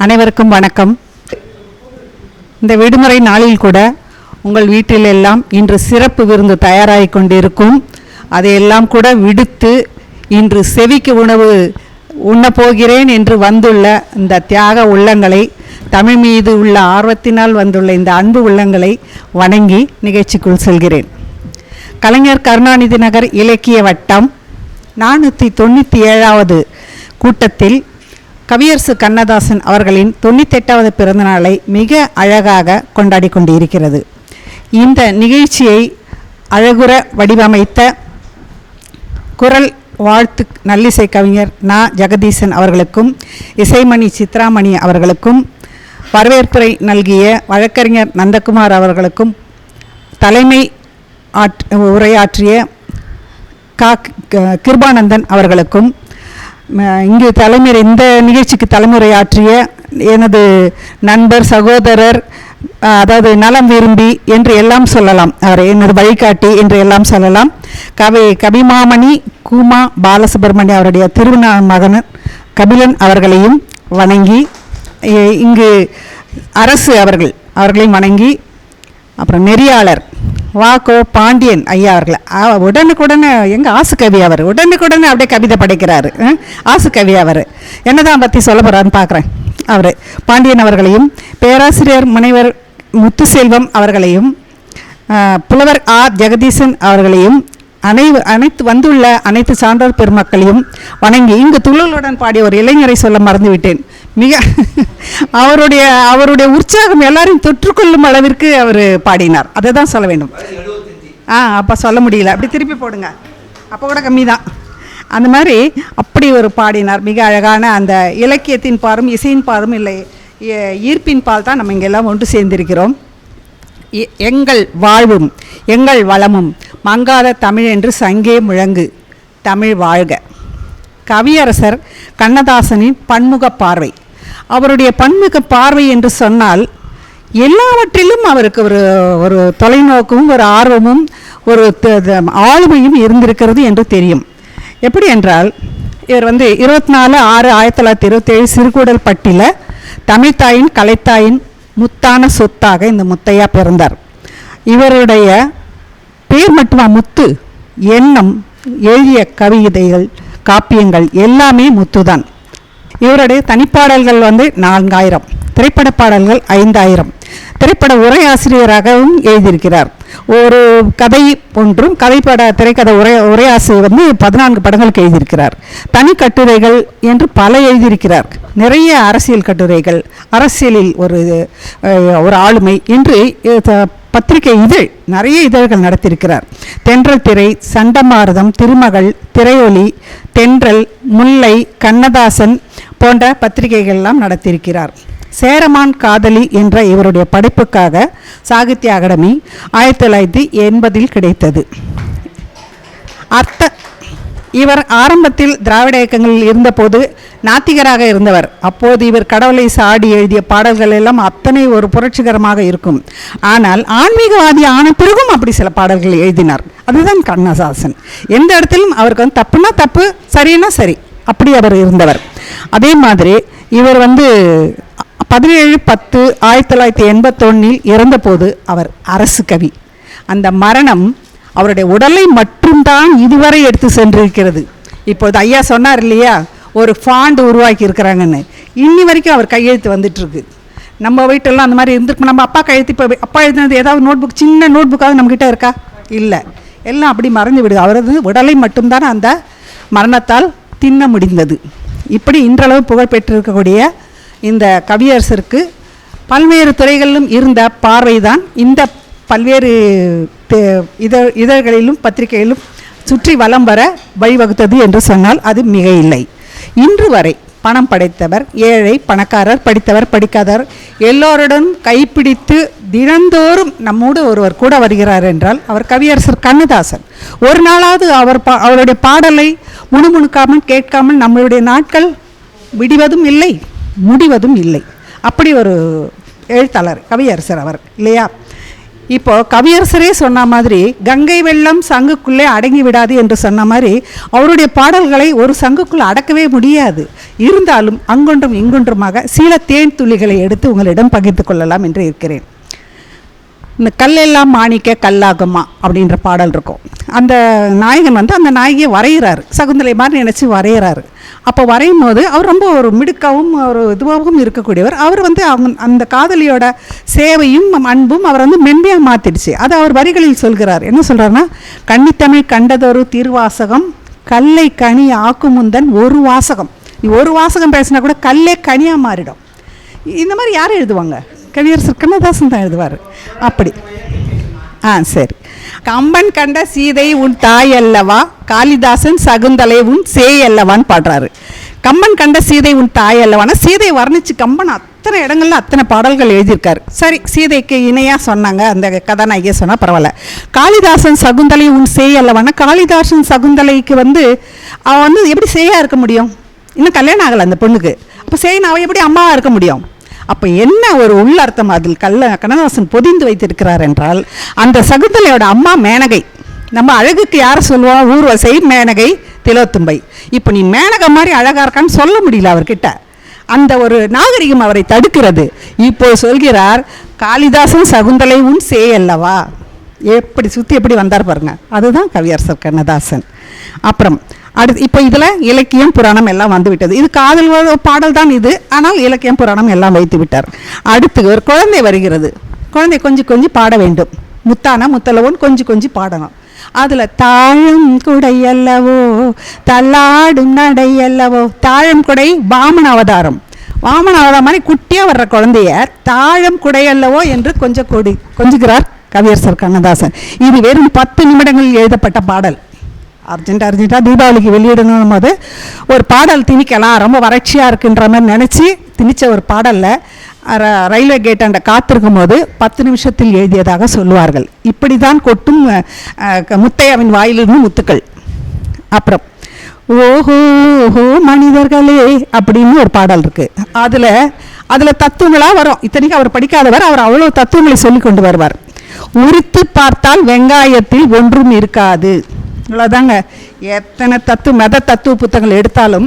அனைவருக்கும் வணக்கம். இந்த விடுமுறை நாளில் கூட உங்கள் வீட்டில் எல்லாம் இன்று சிறப்பு விருந்து தயாராகி கொண்டிருக்கும். அதையெல்லாம் கூட விடுத்து இன்று செவிக்கு உணவு உண்ணப்போகிறேன் என்று வந்துள்ள இந்த தியாக உள்ளங்களை, தமிழ் மீது உள்ள ஆர்வத்தினால் வந்துள்ள இந்த அன்பு உள்ளங்களை வணங்கி நிகழ்ச்சிக்குள் செல்கிறேன். கலைஞர் கருணாநிதி நகர் இலக்கிய வட்டம் 497வது கூட்டத்தில் கவியரசு கண்ணதாசன் அவர்களின் 98வது பிறந்த நாளை மிக அழகாக கொண்டாடி கொண்டிருக்கிறது. இந்த நிகழ்ச்சியை அழகுற வடிவமைத்த குரல் வாழ்த்து நல்லிசை கவிஞர் நா. ஜெகதீசன் அவர்களுக்கும் இசைமணி சித்ராமணி அவர்களுக்கும் வரவேற்புரை நல்கிய வழக்கறிஞர் நந்தகுமார் அவர்களுக்கும் தலைமை உரையாற்றிய கிருபானந்தன் அவர்களுக்கும் இங்கு இந்த நிகழ்ச்சிக்கு தலைமுறையாற்றிய எனது நண்பர் சகோதரர், அதாவது நலம் விரும்பி என்று எல்லாம் சொல்லலாம், அவர் எனது வழிகாட்டி என்று எல்லாம் சொல்லலாம், கவிமாமணி கூமா பாலசுப்ரமணியம் அவருடைய திருமண மகன் கபிலன் அவர்களையும் வணங்கி, இங்கு அரசு அவர்களையும் வணங்கி, அப்புறம் நெறியாளர் வாக்கோ பாண்டியன் ஐயா அவர்களை உடனுக்குடனே எங்கள் ஆசுகவி அவர் உடனுக்குடனே அப்படியே கவிதை படைக்கிறாரு. ஆசுகவி அவர் என்னதான் பற்றி சொல்ல போகிறான்னு பார்க்குறேன். அவர் பாண்டியன் அவர்களையும், பேராசிரியர் முனைவர் முத்துசெல்வம் அவர்களையும், புலவர் ஆ. ஜெகதீசன் அவர்களையும், அனைத்து வந்துள்ள அனைத்து சான்றோர் பெருமக்களையும் வணங்கி, இங்கு துள்ளலுடன் பாடிய ஒரு இளைஞரை சொல்ல மறந்துவிட்டேன். மிக அவருடைய உற்சாகம் எல்லாரையும் தொற்றுக்கொள்ளும் அளவிற்கு அவர் பாடினார். அதை தான் சொல்ல வேண்டும். அப்போ சொல்ல முடியல, அப்படி திருப்பி போடுங்க, அப்போ கூட கம்மி தான். அந்த மாதிரி அப்படி ஒரு பாடினார். மிக அழகான அந்த இலக்கியத்தின் பாரும் இசையின் பாரும் இல்லை ஈர்ப்பின் பால் தான் நம்ம இங்கெல்லாம் ஒன்று சேர்ந்திருக்கிறோம். எங்கள் வாழ்வும் எங்கள் வளமும் மங்காத தமிழ் என்று சங்கே முழங்கு, தமிழ் வாழ்க. கவியரசர் கண்ணதாசனின் பன்முக பார்வை. அவருடைய பன்முக பார்வை என்று சொன்னால் எல்லாவற்றிலும் அவருக்கு ஒரு தொலைநோக்கும் ஒரு ஆர்வமும் ஒரு ஆளுமையும் இருந்திருக்கிறது என்று தெரியும். எப்படி என்றால், இவர் 24/6/1927 சிறுகூடல் பட்டியில் தமிழ்த்தாயின் கலைத்தாயின் முத்தான சொத்தாக இந்த முத்தையா பிறந்தார். இவருடைய பேர் மட்டுமா முத்து, எண்ணம், எழுதிய கவிதைகள், காப்பியங்கள் எல்லாமே முத்துதான். இவருடைய தனிப்பாடல்கள் 4000, திரைப்பட பாடல்கள் 5000, திரைப்பட உரையாசிரியராகவும் எழுதியிருக்கிறார். ஒரு கதை ஒன்றும் திரைக்கதை உரையாசிரியர் 14 படங்களுக்கு எழுதியிருக்கிறார். தனி கட்டுரைகள் என்று பல எழுதியிருக்கிறார். நிறைய அரசியல் கட்டுரைகள், அரசியலில் ஒரு ஆளுமை என்று பத்திரிகை நிறைய இதழ்கள் நடத்தியிருக்கிறார். தென்றல் திரை, சண்டமாரதம், திருமகள், திரையொலி, தென்றல், முல்லை, கண்ணதாசன் போன்ற பத்திரிகைகள்லாம் நடத்தியிருக்கிறார். சேரமான் காதலி என்ற இவருடைய படைப்புக்காக சாகித்ய அகாடமி 1980 கிடைத்தது. இவர் ஆரம்பத்தில் திராவிட இயக்கங்களில் இருந்தபோது நாத்திகராக இருந்தவர். அப்போது இவர் கடவுளை சாடி எழுதிய பாடல்கள் எல்லாம் அத்தனை ஒரு புரட்சிகரமாக இருக்கும். ஆனால் ஆன்மீகவாதி ஆன பிறகும் அப்படி சில பாடல்கள் எழுதினார். அதுதான் கண்ணதாசன். எந்த இடத்திலும் அவருக்கு தப்புனா தப்பு, சரின்னா சரி, அப்படி அவர் இருந்தவர். அதே மாதிரி இவர் 17/10/1981 இறந்தபோது அவர் அரசு கவி. அந்த மரணம் அவருடைய உடலை மட்டும்தான் இதுவரை எடுத்து சென்றிருக்கிறது. இப்போது ஐயா சொன்னார் இல்லையா, ஒரு ஃபாண்ட் உருவாக்கி இருக்கிறாங்கன்னு. இன்னி வரைக்கும் அவர் கையெழுத்து வந்துட்டுருக்கு. நம்ம வீட்டெல்லாம் அந்த மாதிரி இருந்திருக்கு. நம்ம அப்பா கையெழுத்து, இப்போ அப்பா எழுதினது ஏதாவது நோட்புக், சின்ன நோட்புக்காவது நம்மக்கிட்ட இருக்கா? இல்லை, எல்லாம் அப்படி மறைந்து விடுது. அவரது உடலை மட்டும்தான் அந்த மரணத்தால் தின்ன முடிந்தது. இப்படி இன்றளவு புகழ் பெற்றிருக்கக்கூடிய இந்த கவியரசருக்கு பல்வேறு துறைகளிலும் இருந்த பார்வைதான் இந்த பல்வேறு இதழ்களிலும் பத்திரிகைகளிலும் சுற்றி வலம் வர வழிவகுத்தது என்று சொன்னால் அது மிக இல்லை. இன்று வரை பணம் படைத்தவர், ஏழை, பணக்காரர், படித்தவர், படிக்காதவர் எல்லோருடன் கைப்பிடித்து தினந்தோறும் நம்மோடு ஒருவர் கூட வருகிறார் என்றால் அவர் கவியரசர் கண்ணதாசன். ஒரு நாளாவது அவருடைய பாடலை முணுமுணுக்காமல் கேட்காமல் நம்மளுடைய நாட்கள் விடுவதும் இல்லை, முடிவதும் இல்லை. அப்படி ஒரு எழுத்தாளர் கவியரசர் அவர் இல்லையா? இப்போது கவியரசரே சொன்ன மாதிரி கங்கை வெள்ளம் சங்குக்குள்ளே அடங்கி விடாது என்று சொன்ன மாதிரி அவருடைய பாடல்களை ஒரு சங்குக்குள்ளே அடக்கவே முடியாது. இருந்தாலும் அங்கொன்றும் இங்கொன்றுமாக சில தேன் துளிகளை எடுத்து உங்களிடம் பகிர்ந்து கொள்ளலாம் என்று இருக்கிறேன். இந்த கல்லெல்லாம் மாணிக்க கல்லாகுமா அப்படின்ற பாடல் இருக்கும். அந்த நாயகன் வந்து அந்த நாயகியை வரைகிறாரு, சகுந்தலை மாதிரி நினச்சி வரைகிறாரு. அப்போ வரையும் போது அவர் ரொம்ப ஒரு மிடுக்காவும் ஒரு இதுவாகவும் இருக்கக்கூடியவர். அவர் வந்து அந்த காதலியோட சேவையும் அன்பும் அவர் வந்து மென்மையாக மாற்றிடுச்சு. அது அவர் வரிகளில் சொல்கிறார். என்ன சொல்கிறாருன்னா, கன்னித்தமிழ் கண்டதொரு திருவாசகம் கல்லை கனி ஆக்கும் முந்தன் ஒரு வாசகம். ஒரு வாசகம் பேசினா கூட கல்லே கனியாக மாறிடும். இந்த மாதிரி யார் எழுதுவாங்க? கவியரசர் கண்ணதாசன் தான் எழுதுவார். அப்படி சரி. கம்பன் கண்ட சீதை உன் தாய் அல்லவா, காளிதாசன் சகுந்தலை உன் சேய் அல்லவான்னு பாடுறாரு. கம்பன் கண்ட சீதை உன் தாய் அல்லவானா சீதை வர்ணிச்சு கம்பன் அத்தனை இடங்கள்ல அத்தனை பாடல்கள் எழுதியிருக்காரு. சரி, சீதைக்கு இணையாக சொன்னாங்க, அந்த கதாநாயகியை சொன்னால் பரவாயில்ல. காளிதாசன் சகுந்தலை உன் சேய் அல்லவானா காளிதாசன் சகுந்தலைக்கு வந்து அவன் வந்து எப்படி சேயாக இருக்க முடியும்? இன்னும் கல்யாணம் ஆகலை அந்த பொண்ணுக்கு. அப்போ சேய் அவள் எப்படி அம்மாவாக இருக்க முடியும்? அப்போ என்ன ஒரு உள்ளர்த்தம் அதில் கண்ணதாசன் பொதிந்து வைத்திருக்கிறார் என்றால், அந்த சகுந்தலையோட அம்மா மேனகை. நம்ம அழகுக்கு யாரை சொல்லுவோம்? ஊர்வசை, மேனகை, திலோத்தும்பை. இப்போ நீ மேனகை மாதிரி அழகாக இருக்கான்னு சொல்ல முடியல அவர்கிட்ட. அந்த ஒரு நாகரிகம் அவரை தடுக்கிறது. இப்போ சொல்கிறார், காளிதாசன் சகுந்தலை உன் சேய் அல்லவா. எப்படி சுற்றி எப்படி வந்தார் பாருங்க. அதுதான் கவியரசர் கண்ணதாசன். அப்புறம் அடுத்து இப்போ இதில் இலக்கியம் புராணம் எல்லாம் வந்து விட்டது. இது காதல் பாடல் தான் இது, ஆனால் இலக்கியம் புராணம் எல்லாம் வைத்து விட்டார். அடுத்து ஒரு குழந்தை வருகிறது. குழந்தை கொஞ்சம் கொஞ்சம் பாட வேண்டும். முத்தான முத்தலவோன் கொஞ்சம் கொஞ்சம் பாடணும். அதில் தாழம் குடையல்லவோ தள்ளாடும் நடையல்லவோ. தாழம் குடை வாமன அவதாரம். வாமன அவதாரம் மாதிரி குட்டியாக வர்ற குழந்தைய தாழம் குடையல்லவோ என்று கொஞ்சுகிறார் கவியரசர் கண்ணதாசன். இது வெறும் 10 நிமிடங்களில் எழுதப்பட்ட பாடல். அர்ஜென்ட்டாக தீபாவளிக்கு வெளியிடணும் போது ஒரு பாடல் திணிக்கலாம், ரொம்ப வறட்சியாக இருக்குன்ற மாதிரி நினச்சி திணிச்ச ஒரு பாடலில் ரயில்வே கேட்டாண்ட காத்திருக்கும் போது 10 நிமிஷத்தில் எழுதியதாக சொல்லுவார்கள். இப்படி தான் கொட்டும் முத்தையாவின் வாயிலிருந்து முத்துக்கள். அப்புறம் ஓஹோ ஓஹோ மனிதர்களே அப்படின்னு ஒரு பாடல் இருக்குது. அதில் தத்துவங்களாக வரும். இத்தனைக்கும் அவர் படிக்காதவர், அவர் அவ்வளோ தத்துவங்களை சொல்லி கொண்டு வருவார். உரித்து பார்த்தால் வெங்காயத்தில் ஒன்றும் இருக்காது. இவ்வளோதாங்க. எத்தனை தத்துவ புத்தகங்கள் எடுத்தாலும்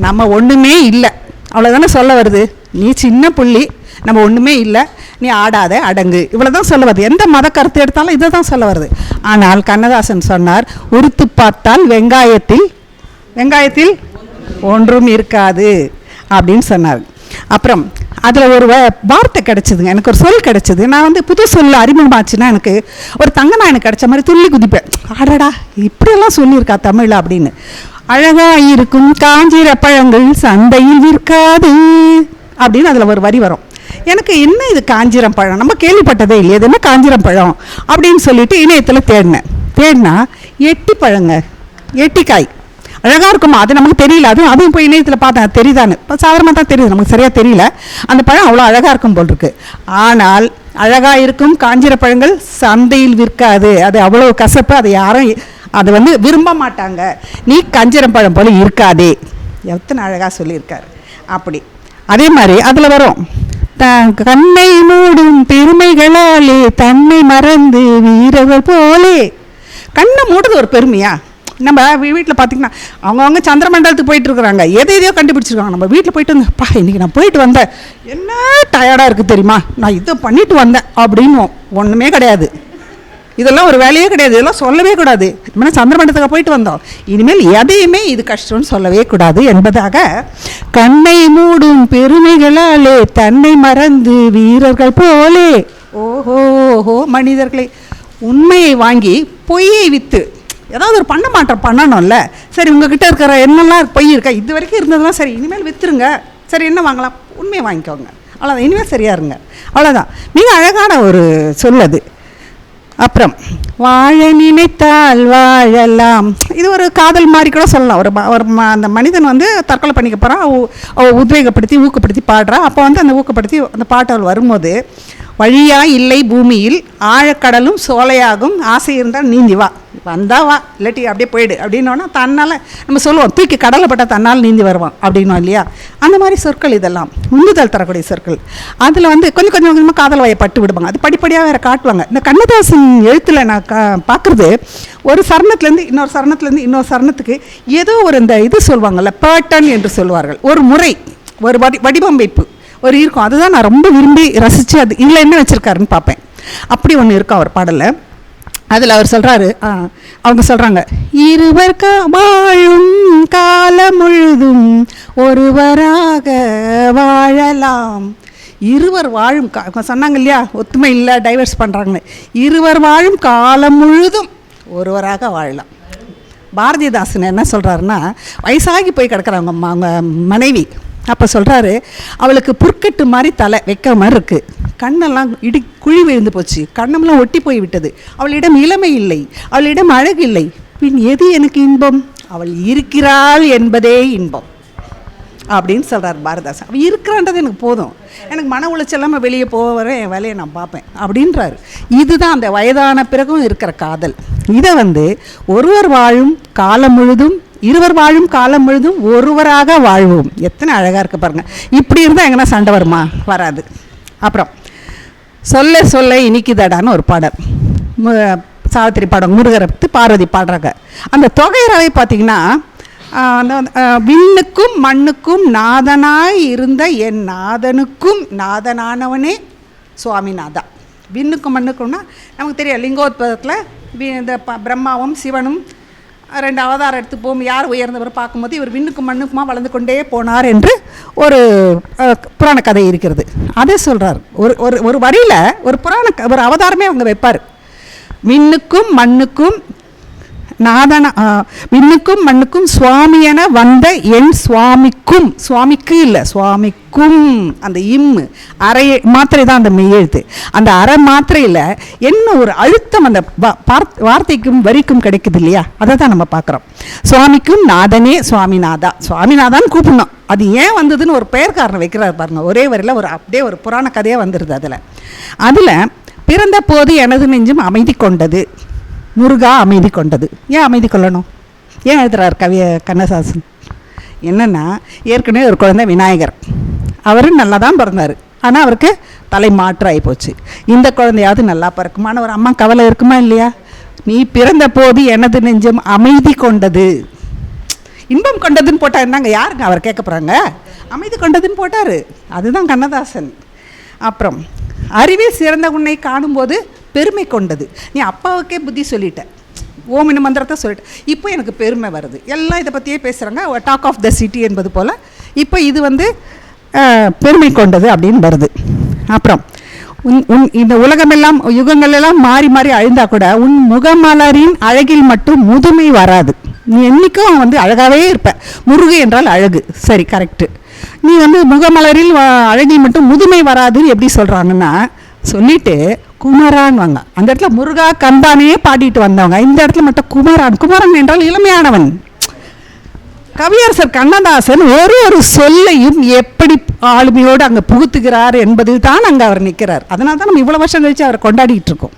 நம்ம ஒன்றுமே இல்லை, அவ்வளோதானே சொல்ல வருது. நீ சின்ன புள்ளி, நம்ம ஒன்றுமே இல்லை, நீ ஆடாத அடங்கு, இவ்வளோ தான் சொல்ல வருது. எந்த மத கருத்து எடுத்தாலும் இதை தான் சொல்ல வருது. ஆனால் கண்ணதாசன் சொன்னார், உரித்து பார்த்தால் வெங்காயத்தில் ஒன்றும் இருக்காது அப்படின்னு சொன்னார். அப்புறம் அதில் ஒரு வார்த்தை கிடச்சிதுங்க, எனக்கு ஒரு சொல் கிடச்சிது. நான் வந்து புது சொல் அறிமுகமாச்சுன்னா எனக்கு ஒரு தங்கனா எனக்கு கிடச்ச மாதிரி துள்ளி குதிப்பேன். ஆடாடா இப்படியெல்லாம் சொல்லியிருக்கா தமிழ் அப்படின்னு. அழகாக இருக்கும் காஞ்சிர பழங்கள் சந்தையில் விற்காது அப்படின்னு அதில் ஒரு வரி வரும். எனக்கு என்ன இது காஞ்சிரம் பழம், நம்ம கேள்விப்பட்டதே இல்லையே, இது என்ன காஞ்சிரம் பழம் அப்படின்னு சொல்லிட்டு இணையத்தில் தேடினா எட்டி பழங்க, எட்டிக்காய் அழகாக இருக்குமா, அது நமக்கு தெரியல. அதுவும் போய் இணையத்தில் பார்த்தேன், தெரியுதான்னு. இப்போ சாதாரணமாக தான் தெரியுது, நமக்கு சரியாக தெரியல. அந்த பழம் அவ்வளோ அழகாக இருக்கும் போல் இருக்கு. ஆனால் அழகாக இருக்கும் காஞ்சிர பழங்கள் சந்தையில் விற்காது, அது அவ்வளோ கசப்பு, அதை யாரும் அதை வந்து விரும்ப மாட்டாங்க. நீ காஞ்சிரம் பழம் போல் இருக்காதே. எத்தனை அழகாக சொல்லியிருக்காரு. அப்படி அதே மாதிரி அதில் வரும், கண்ணை மூடும் பெருமைகளாலே தன்னை மறந்து வீரர்கள் போலே. கண்ணை மூடுது ஒரு பெருமையா? நம்ம வீட்டில் பார்த்திங்கன்னா அவங்கவுங்க சந்திரமண்டலத்துக்கு போயிட்டு இருக்கிறாங்க, எதையோ கண்டுபிடிச்சிருக்காங்க. நம்ம வீட்டில் போயிட்டு வந்தேன்ப்பா, இன்றைக்கி நான் போயிட்டு வந்தேன், என்ன டயர்டாக இருக்குது தெரியுமா, நான் இதை பண்ணிட்டு வந்தேன் அப்படின்னு ஒன்றுமே கிடையாது. இதெல்லாம் ஒரு வேலையே கிடையாது, இதெல்லாம் சொல்லவே கூடாது. நம்ம சந்திரமண்டலத்துக்கு போயிட்டு வந்தோம், இனிமேல் எதையுமே இது கஷ்டம்னு சொல்லவே கூடாது என்பதாக கண்ணை மூடும் பெருமைகளாலே தன்னை மறந்து வீரர்கள் போலே. ஓஹோ ஓஹோ மனிதர்களை, உண்மையை வாங்கி பொய்யை விற்று ஏதாவது ஒரு பண்ண மாற்றம் பண்ணணும்ல. சரி, உங்ககிட்ட இருக்கிற என்னெல்லாம் பொய் இருக்கா, இது வரைக்கும் இருந்ததுலாம் சரி, இனிமேல் விற்றுருங்க. சரி, என்ன வாங்கலாம், உண்மையை வாங்கிக்கோங்க, அவ்வளோதான், இனிமேல் சரியா இருங்க, அவ்வளோதான். மிக அழகான ஒரு சொல்லது. அப்புறம் வாழ நினைத்தால் வாழலாம், இது ஒரு காதல் மாதிரி கூட சொல்லலாம். ஒரு அந்த மனிதன் வந்து தற்கொலை பண்ணிக்க போகிறான், உத்வேகப்படுத்தி ஊக்கப்படுத்தி பாடுறா. அப்போ வந்து அந்த ஊக்கப்படுத்தி அந்த பாட்டல் வரும்போது வழியா இல்லை பூமியில் ஆழக்கடலும் சோலையாகும் ஆசை இருந்தால் நீந்தி வா, வந்தா வா, இல்லாட்டி அப்படியே போயிடு அப்படின்னோன்னா தன்னால் நம்ம சொல்லுவோம், தூக்கி கடலை பட்டால் தன்னால் நீந்தி வருவான் அப்படின்னோம் இல்லையா. அந்த மாதிரி சொற்கள் இதெல்லாம் உந்துதல் தரக்கூடிய சொற்கள். அதில் வந்து கொஞ்சம் கொஞ்சமாக காதல் வாயை பட்டு விடுவாங்க. அது படிப்படியாக வேறு காட்டுவாங்க. இந்த கண்ணதாசன் எழுத்தில் நான் பார்க்குறது, ஒரு சரணத்துலேருந்து இன்னொரு சரணத்துலேருந்து இன்னொரு சரணத்துக்கு ஏதோ ஒரு இந்த இது சொல்லுவாங்கள்ல, பேட்டர்ன் என்று சொல்வார்கள், ஒரு முறை, ஒரு வடிவமைப்பு ஒரு இருக்கும். அதுதான் நான் ரொம்ப விரும்பி ரசித்து அது இதில் என்ன வச்சுருக்காருன்னு பார்ப்பேன். அப்படி ஒன்று இருக்கும் அவர் பாடலில். அதில் அவர் சொல்கிறாரு, அவங்க சொல்கிறாங்க, இருவர் வாழும் காலம் முழுதும் ஒருவராக வாழலாம். இருவர் வாழும் சொன்னாங்க இல்லையா, ஒத்துமை இல்லை, டைவர்ஸ் பண்ணுறாங்களே. இருவர் வாழும் காலம் முழுதும் ஒருவராக வாழலாம். பாரதிதாசன் என்ன சொல்கிறாருன்னா, வயசாகி போய் கிடக்குறாங்க அவங்க மனைவி. அப்போ சொல்கிறாரு, அவளுக்கு புற்கட்டு மாதிரி தலை வைக்க மாதிரி இருக்குது, கண்ணெல்லாம் குழி விழுந்து போச்சு, கண்ணமெல்லாம் ஒட்டி போய் விட்டது, அவளிடம் இளமை இல்லை, அவளிடம் அழகு இல்லை, பின் எது எனக்கு இன்பம், அவள் இருக்கிறாள் என்பதே இன்பம் அப்படின்னு சொல்கிறார் பாரதிதாசன். அவள் இருக்கிறான்றது எனக்கு போதும், எனக்கு மன உளைச்சலாமல் வெளியே போகிறேன், என் வேலையை நான் பார்ப்பேன் அப்படின்றாரு. இதுதான் அந்த வயதான பிறகும் இருக்கிற காதல். இதை வந்து ஒருவர் வாழும் காலம் முழுதும், இருவர் வாழும் காலம் முழுதும் ஒருவராக வாழ்வோம். எத்தனை அழகாக இருக்குது பாருங்கள். இப்படி இருந்தால் எங்கன்னா சண்டை வருமா? வராது. அப்புறம் சொல்ல சொல்ல இனிக்குதடான்னு ஒரு பாடல், சாவித்திரி பாடம், முருகரத்து பார்வதி பாடுறாங்க. அந்த தொகையராவை பார்த்திங்கன்னா, விண்ணுக்கும் மண்ணுக்கும் நாதனாய் இருந்த என் நாதனுக்கும் நாதனானவனே சுவாமிநாதா. விண்ணுக்கும் மண்ணுக்கும்னா நமக்கு தெரியும், லிங்கோத்பதத்தில் இந்த பிரம்மாவும் சிவனும் 2 அவதாரம் எடுத்து போகும், யார் உயர்ந்தவர் பார்க்கும்போது இவர் விண்ணுக்கும் மண்ணுக்குமா வளர்ந்து கொண்டே போனார் என்று ஒரு புராண கதை இருக்கிறது. அதே சொல்கிறார், ஒரு வரியில் ஒரு அவதாரமே அவங்க வைப்பார். விண்ணுக்கும் மண்ணுக்கும் விண்ணுக்கும் மண்ணுக்கும் சுவாமி என வந்த என் சுவாமிக்கும், சுவாமிக்கு இல்லை சுவாமிக்கும், அந்த இம்மு அரை மாத்திரை தான் அந்த மெய்யெழுத்து. அந்த அரை மாத்திரையில் என்ன ஒரு அழுத்தம் அந்த வார்த்தைக்கும் வரிக்கும் கிடைக்குது இல்லையா, அதை தான் நம்ம பார்க்குறோம். சுவாமிக்கும் நாதனே சுவாமிநாதா, சுவாமிநாதான்னு கூப்பிடணும். அது ஏன் வந்ததுன்னு ஒரு பெயர் காரணம் வைக்கிறார் பாருங்க. ஒரே வரியில் அப்படியே ஒரு புராண கதையாக வந்துடுது. அதில் பிறந்த போது எனது நெஞ்சும் அமைதி கொண்டது, முருகா அமைதி கொண்டது. ஏன் அமைதி கொள்ளணும்? ஏன் எழுதுறார் கண்ணதாசன்? என்னென்னா, ஏற்கனவே ஒரு குழந்தை விநாயகர், அவரும் நல்லா தான் பிறந்தார், ஆனால் அவருக்கு தலை மாற்றாகி போச்சு. இந்த குழந்தையாவது நல்லா பிறக்குமான ஒரு அம்மா கவலை இருக்குமா இல்லையா? நீ பிறந்த போது எனது நெஞ்சம் அமைதி கொண்டது, இன்பம் கொண்டதுன்னு போட்டால் இருந்தாங்க, யாருங்க அவர் கேட்க போகிறாங்க? அமைதி கொண்டதுன்னு போட்டார். அதுதான் கண்ணதாசன். அப்புறம் அறிவில் சிறந்த உன்னை காணும்போது பெருமை கொண்டது. நீ அப்பாவுக்கே புத்தி சொல்லிட்ட, ஓமின மந்திரத்தை சொல்லிட்ட, இப்போ எனக்கு பெருமை வருது. எல்லாம் இதை பற்றியே பேசுகிறாங்க, டாக் ஆஃப் த சிட்டி என்பது போல். இப்போ இது வந்து பெருமை கொண்டது அப்படின்னு வருது. அப்புறம் இந்த உலகமெல்லாம் யுகங்கள் எல்லாம் மாறி மாறி அழிந்தா கூட உன் முகமலரின் அழகில் மட்டும் முதுமை வராது. நீ என்றைக்கும் வந்து அழகாகவே இருப்ப. முருகு என்றால் அழகு, சரி, கரெக்டு. நீ வந்து முகமலரில் அழகில் மட்டும் முதுமை வராதுன்னு எப்படி சொல்கிறாங்கன்னா, சொல்லிட்டு குமரான் வாங்க. அந்த இடத்துல முருகா கந்தானே பாடிட்டு வந்தவங்க, இந்த இடத்துல மட்டும் குமரான். குமரன் என்றால் இளமையானவன். கவியரசர் கண்ணதாசன் ஒரு சொல்லையும் எப்படி ஆளுமையோடு அங்கே புகுத்துகிறார் என்பதில் தான் அங்கே அவர் நிற்கிறார். அதனால தான் நம்ம இவ்வளோ வருஷம் கழித்து அவரை கொண்டாடிட்டு இருக்கோம்.